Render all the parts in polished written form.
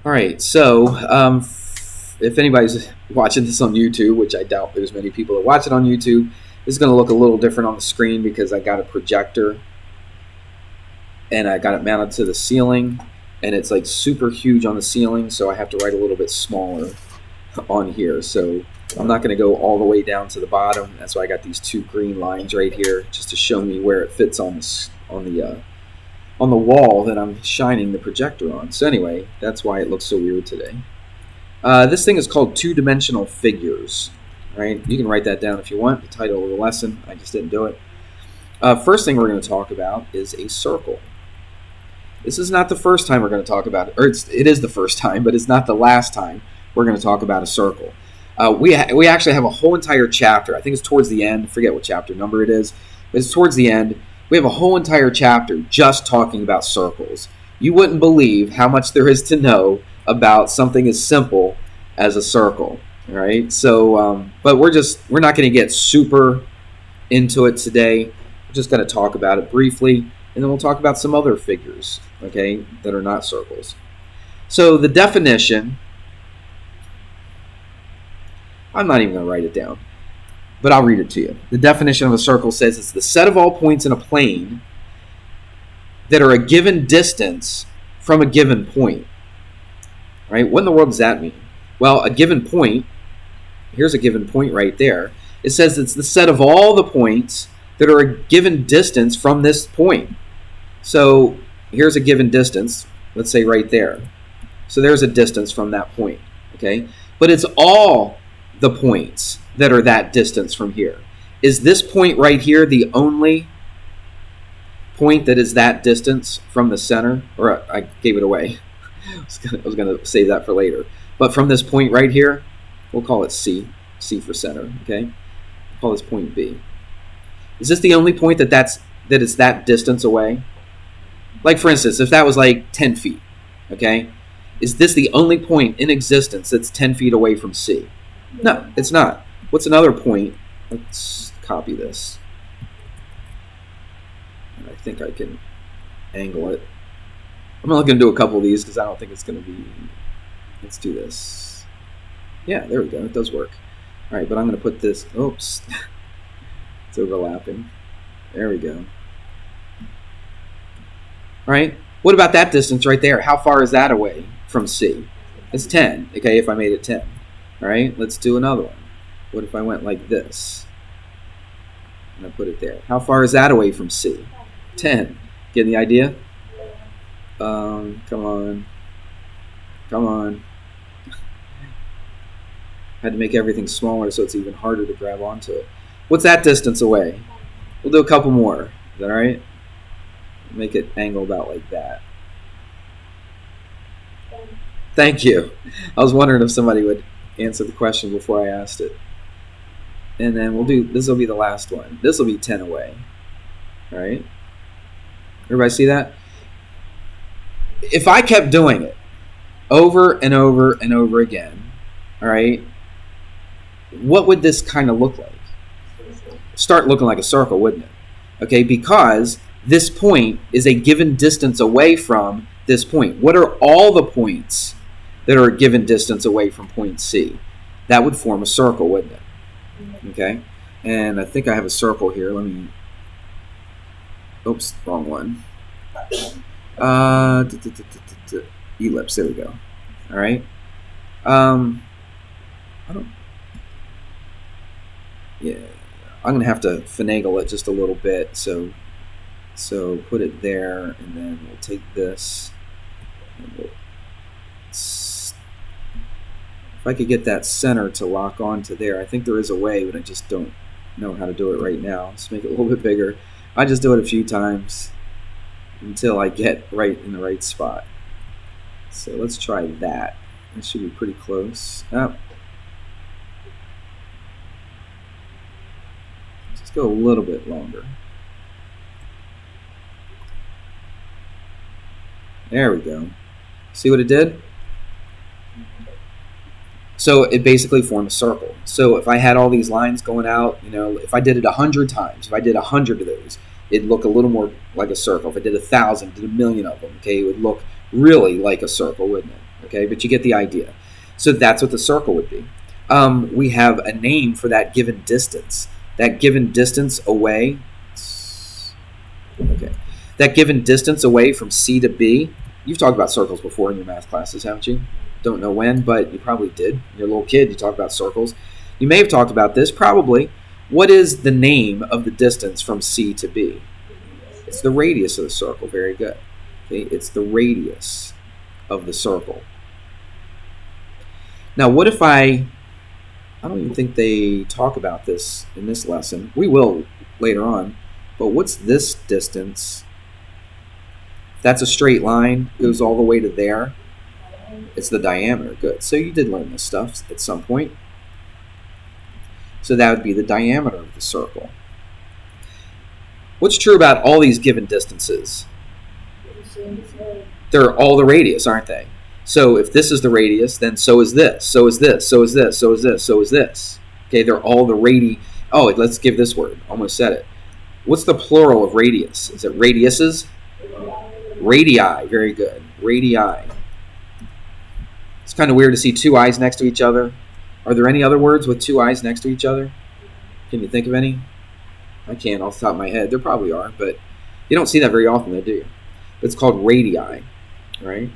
All right, so if anybody's watching this on YouTube, which I doubt there's many people that watch it on YouTube, this is going to look a little different on the screen because I got a projector and I got it mounted to the ceiling, and it's like super huge on the ceiling, so I have to write a little bit smaller on here. So I'm not going to go all the way down to the bottom. That's why I got these two green lines right here, just to show me where it fits on the wall that I'm shining the projector on. So anyway, that's why it looks so weird today. This thing is called two-dimensional figures. Right? You can write that down if you want, the title of the lesson. I just didn't do it. First thing we're going to talk about is a circle. This is not the first time we're going to talk about it, or it is the first time, but it's not the last time we're going to talk about a circle. We actually have a whole entire chapter. I think it's towards the end. I forget what chapter number it is, but it's towards the end. We have a whole entire chapter just talking about circles. You wouldn't believe how much there is to know about something as simple as a circle. All right. So, but we're not going to get super into it today. We're just going to talk about it briefly, and then we'll talk about some other figures, okay, that are not circles. So the definition, I'm not even going to write it down, but I'll read it to you. The definition of a circle says it's the set of all points in a plane that are a given distance from a given point. Right? What in the world does that mean? Well, a given point, here's a given point right there. It says it's the set of all the points that are a given distance from this point. So here's a given distance, let's say right there. So there's a distance from that point, okay? But it's all the points that are that distance from here. Is this point right here the only point that is that distance from the center? Or I gave it away. I was going to save that for later. But from this point right here, we'll call it C. C for center, okay? We'll call this point B. Is this the only point that is that distance away? Like, for instance, if that was like 10 feet, okay? Is this the only point in existence that's 10 feet away from C? No, it's not. What's another point? Let's copy this. I think I can angle it. I'm not going to do a couple of these because I don't think it's going to be... Let's do this. Yeah, there we go. It does work. All right, but I'm going to put this... Oops. It's overlapping. There we go. All right. What about that distance right there? How far is that away from C? It's 10, okay, if I made it 10. All right, let's do another one. What if I went like this? And I put it there. How far is that away from C? 10. Getting the idea? Come on. Come on. Had to make everything smaller so it's even harder to grab onto it. What's that distance away? We'll do a couple more. Is that all right? Make it angle about like that. Thank you. I was wondering if somebody would answer the question before I asked it. And then we'll do, this will be the last one. This will be 10 away. All right? Everybody see that? If I kept doing it over and over and over again, all right, what would this kind of look like? Start looking like a circle, wouldn't it? Okay, because this point is a given distance away from this point. What are all the points that are a given distance away from point C? That would form a circle, wouldn't it? Okay, and I think I have a circle here. Let me... Oops, wrong one. Ellipse, there we go. All right. Yeah, I'm going to have to finagle it just a little bit. So put it there, and then we'll take this. And if I could get that center to lock onto there, I think there is a way, but I just don't know how to do it right now. Let's make it a little bit bigger. I just do it a few times until I get right in the right spot. So let's try that. That should be pretty close. Oh. Let's go a little bit longer. There we go. See what it did? So it basically formed a circle. So if I had all these lines going out, you know, if I did it 100 times, if I did 100 of those, it'd look a little more like a circle. If I did 1,000, did 1,000,000 of them, okay, it would look really like a circle, wouldn't it? Okay, but you get the idea. So that's what the circle would be. We have a name for that given distance. That given distance away. Okay. That given distance away from C to B. You've talked about circles before in your math classes, haven't you? Don't know when, but you probably did. You're a little kid, you talked about circles. You may have talked about this, probably. What is the name of the distance from C to B? It's the radius of the circle. Very good. Okay? It's the radius of the circle. Now, what if I don't even think they talk about this in this lesson. We will later on. But what's this distance? That's a straight line, goes all the way to there. It's the diameter. Good. So you did learn this stuff at some point. So that would be the diameter of the circle. What's true about all these given distances? They're all the radius, aren't they? So if this is the radius, then so is this, so is this, so is this, so is this, so is this. Okay, they're all the radii. Oh, let's give this word. Almost said it. What's the plural of radius? Is it radiuses? Radii. Very good. Radii. It's kind of weird to see two eyes next to each other. Are there any other words with two eyes next to each other? Can you think of any? I can't off the top of my head. There probably are, but you don't see that very often, though, do you? It's called radii, right?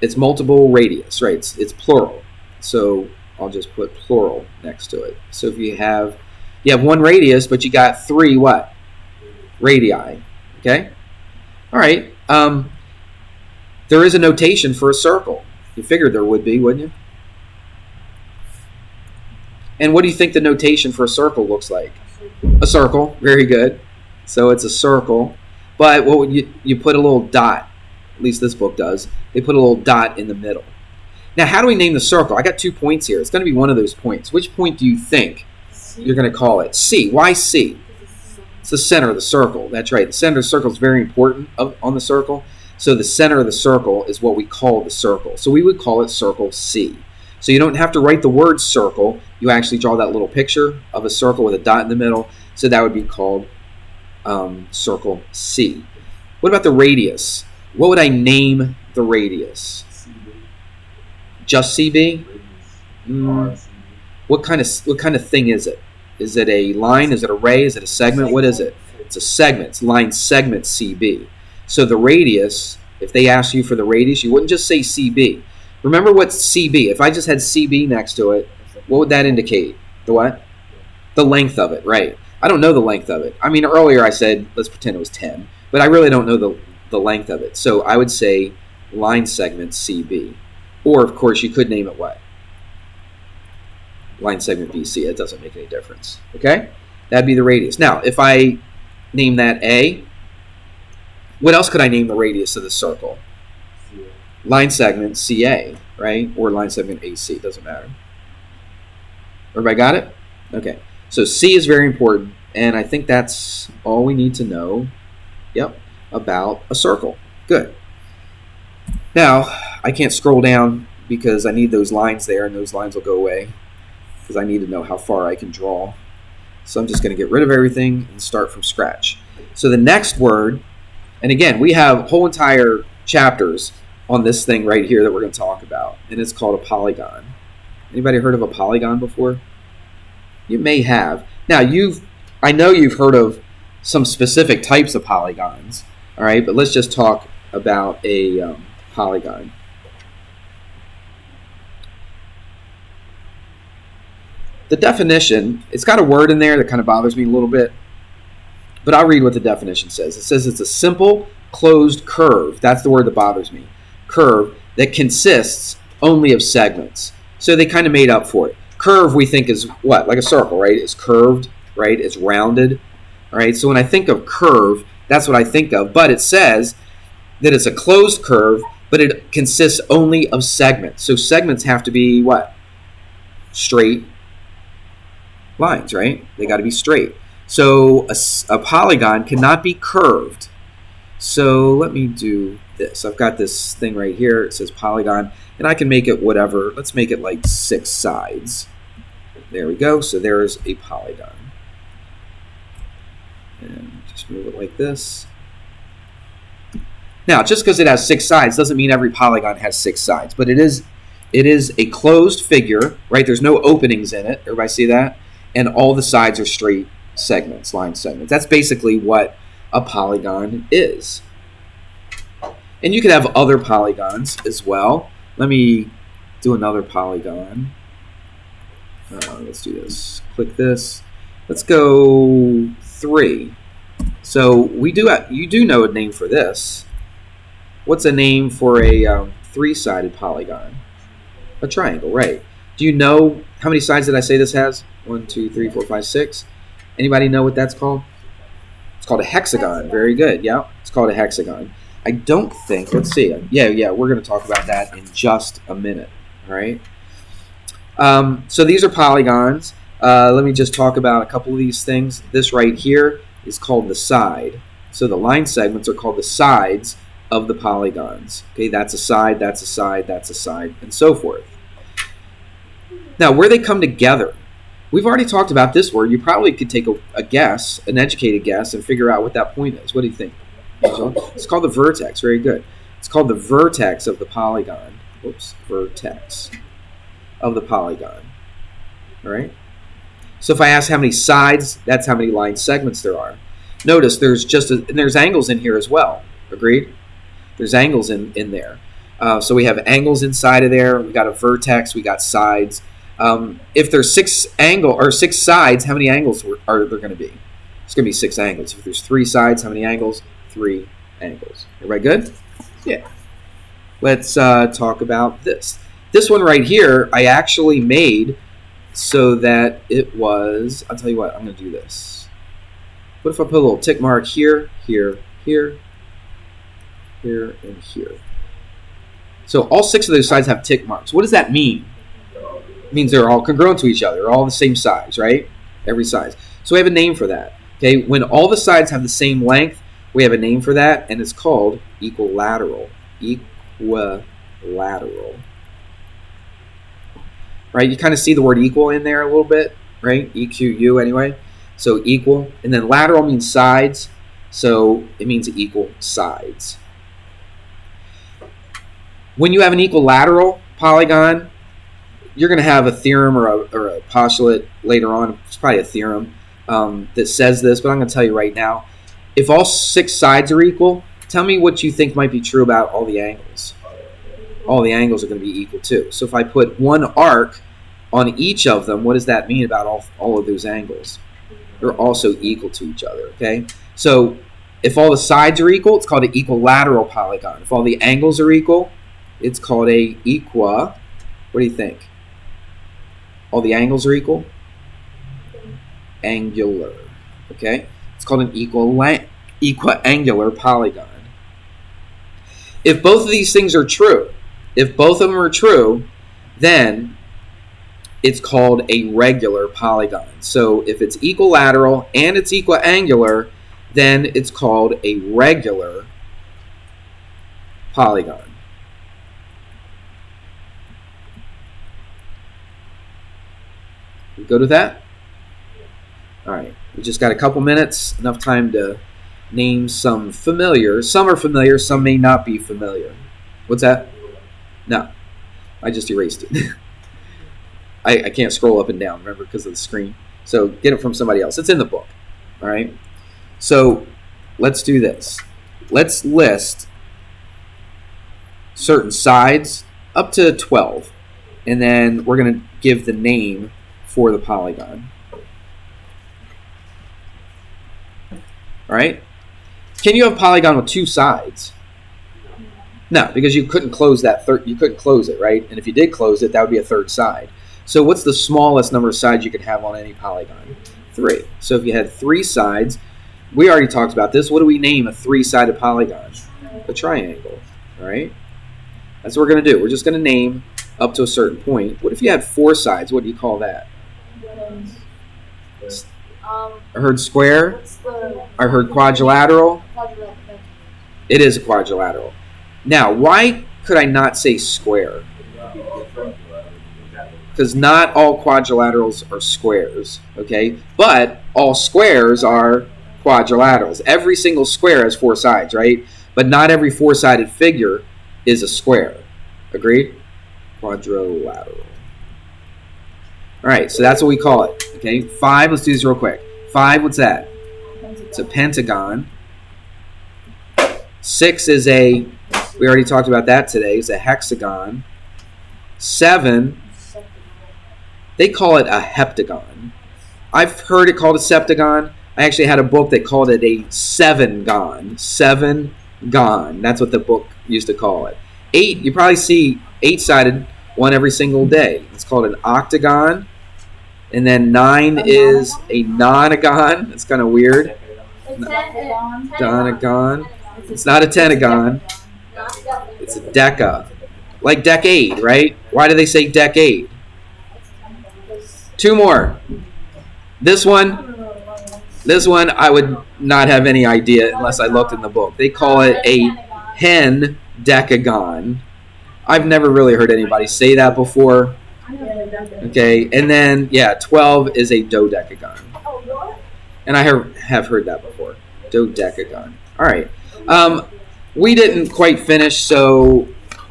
It's multiple radius, right? It's plural. So I'll just put plural next to it. So if you have one radius, but you got three what? Radii. Okay? All right. There is a notation for a circle. You figured there would be, wouldn't you? And what do you think the notation for a circle looks like? A circle. Very good. So it's a circle. But what would you put a little dot. At least this book does. They put a little dot in the middle. Now, how do we name the circle? I got 2 points here. It's going to be one of those points. Which point do you think you're going to call it? C. Why C? It's the center of the circle. That's right. The center of the circle is very important on the circle. So the center of the circle is what we call the circle. So we would call it circle C. So you don't have to write the word circle. You actually draw that little picture of a circle with a dot in the middle. So that would be called circle C. What about the radius? What would I name the radius? CB. Just CB? What kind of thing is it? Is it a line? Is it a ray? Is it a segment? What is it? It's a segment. It's line segment CB. So the radius, if they asked you for the radius, you wouldn't just say CB. Remember what's CB? If I just had CB next to it, what would that indicate? The what? The length of it, right. I don't know the length of it. I mean, earlier I said, let's pretend it was 10, but I really don't know the length of it. So I would say line segment CB. Or, of course, you could name it what? Line segment BC. It doesn't make any difference. Okay? That'd be the radius. Now, if I name that A, what else could I name the radius of the circle? CA. Line segment CA, right? Or line segment AC. Doesn't matter. Everybody got it? Okay. So C is very important, and I think that's all we need to know, about a circle. Good. Now, I can't scroll down because I need those lines there, and those lines will go away because I need to know how far I can draw. So I'm just going to get rid of everything and start from scratch. So the next word, and again, we have whole entire chapters on this thing right here that we're going to talk about, and it's called a polygon. Anybody heard of a polygon before? You may have. Now, I know you've heard of some specific types of polygons, all right? But let's just talk about a polygon. The definition, it's got a word in there that kind of bothers me a little bit, but I'll read what the definition says. It says it's a simple, closed curve. That's the word that bothers me. Curve that consists only of segments. So they kind of made up for it. Curve, we think, is what? Like a circle, right? It's curved, right? It's rounded, all right? So when I think of curve, that's what I think of. But it says that it's a closed curve, but it consists only of segments. So segments have to be what? Straight lines, right? They got to be straight. So a polygon cannot be curved. So let me do this. I've got this thing right here. It says polygon, and I can make it whatever. Let's make it like 6 sides. There we go. So there's a polygon. And just move it like this. Now, just because it has 6 sides doesn't mean every polygon has 6 sides, but it is a closed figure, right? There's no openings in it. Everybody see that? And all the sides are straight segments, line segments. That's basically what a polygon is. And you could have other polygons as well. Let me do another polygon. Let's do this. Click this. Let's go 3. So you do know a name for this. What's a name for a 3-sided polygon? A triangle, right? Do you know how many sides did I say this has? 1, 2, 3, 4, 5, 6. Anybody know what that's called? It's called a hexagon. Very good. Yeah, it's called a hexagon. I don't think. Let's see. Yeah. We're going to talk about that in just a minute. All right. So these are polygons. Let me just talk about a couple of these things. This right here is called the side. So the line segments are called the sides of the polygons. Okay, that's a side, that's a side, that's a side, and so forth. Now, where they come together, we've already talked about this word. You probably could take a guess, an educated guess, and figure out what that point is. What do you think? It's called the vertex. Very good. It's called the vertex of the polygon. Oops, vertex of the polygon. All right. So if I ask how many sides, that's how many line segments there are. Notice there's angles in here as well. Agreed? There's angles in there. So we have angles inside of there. We got a vertex. We got sides. If there's 6 sides, how many angles are there going to be? It's going to be 6 angles. If there's 3 sides, how many angles? 3 angles. Everybody good? Yeah. Let's talk about this. This one right here, I actually made so that it was, I'll tell you what, I'm going to do this. What if I put a little tick mark here, here, here, here, and here? So all 6 of those sides have tick marks. What does that mean? It means they're all congruent to each other. They're all the same size, right? Every size. So we have a name for that. Okay, when all the sides have the same length, we have a name for that, and it's called equilateral. Equilateral. Right, you kind of see the word equal in there a little bit, right? EQU anyway. So equal, and then lateral means sides, so it means equal sides. When you have an equilateral polygon, you're going to have a theorem or a postulate later on. It's probably a theorem that says this, but I'm going to tell you right now. If all 6 sides are equal, tell me what you think might be true about all the angles. All the angles are going to be equal too. So if I put one arc on each of them, what does that mean about all of those angles? They're also equal to each other, okay? So if all the sides are equal, it's called an equilateral polygon. If all the angles are equal, it's called a what do you think? All the angles are equal? Angular, okay? It's called an equiangular polygon. If both of these things are true, if both of them are true, then it's called a regular polygon. So if it's equilateral and it's equiangular, then it's called a regular polygon. We good with that? All right. We just got a couple minutes, enough time to name some familiar. Some are familiar, some may not be familiar. What's that? No, I just erased it. I can't scroll up and down, remember, because of the screen. So get it from somebody else. It's in the book. All right. So let's do this. Let's list certain sides up to 12, and then we're going to give the name for the polygon. All right. Can you have a polygon with 2 sides? No, because you couldn't close that you couldn't close it, right? And if you did close it, that would be a 3rd side. So what's the smallest number of sides you could have on any polygon? 3. So if you had 3 sides, we already talked about this. What do we name a 3-sided polygon? A triangle, all right? That's what we're going to do. We're just going to name up to a certain point. What if you had 4 sides? What do you call that? I heard square. I heard quadrilateral. It is a quadrilateral. Now, why could I not say square? Because not all quadrilaterals are squares, okay? But all squares are quadrilaterals. Every single square has 4 sides, right? But not every four-sided figure is a square. Agreed? Quadrilateral. All right, so that's what we call it. Okay, 5, let's do this real quick. 5, what's that? It's a pentagon. 6 is we already talked about that today, is a hexagon. 7, they call it a heptagon. I've heard it called a septagon. I actually had a book that called it a seven-gon. Seven-gon. That's what the book used to call it. 8, you probably see 8-sided one every single day. It's called an octagon. And then 9 is a nonagon. It's kind of weird. Donagon. It's not a tenagon. It's a deca. Like decade, right? Why do they say decade? 2 more. This one I would not have any idea unless I looked in the book. They call it a hen decagon. I've never really heard anybody say that before. Okay, and then 12 is a dodecagon. And I have heard that before. Dodecagon. All right. We didn't quite finish, so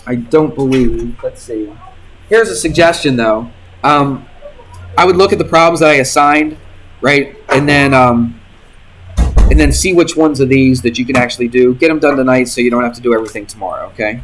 I don't believe. Let's see. Here's a suggestion, though. I would look at the problems that I assigned, right, and then see which ones of these that you can actually do. Get them done tonight, so you don't have to do everything tomorrow. Okay.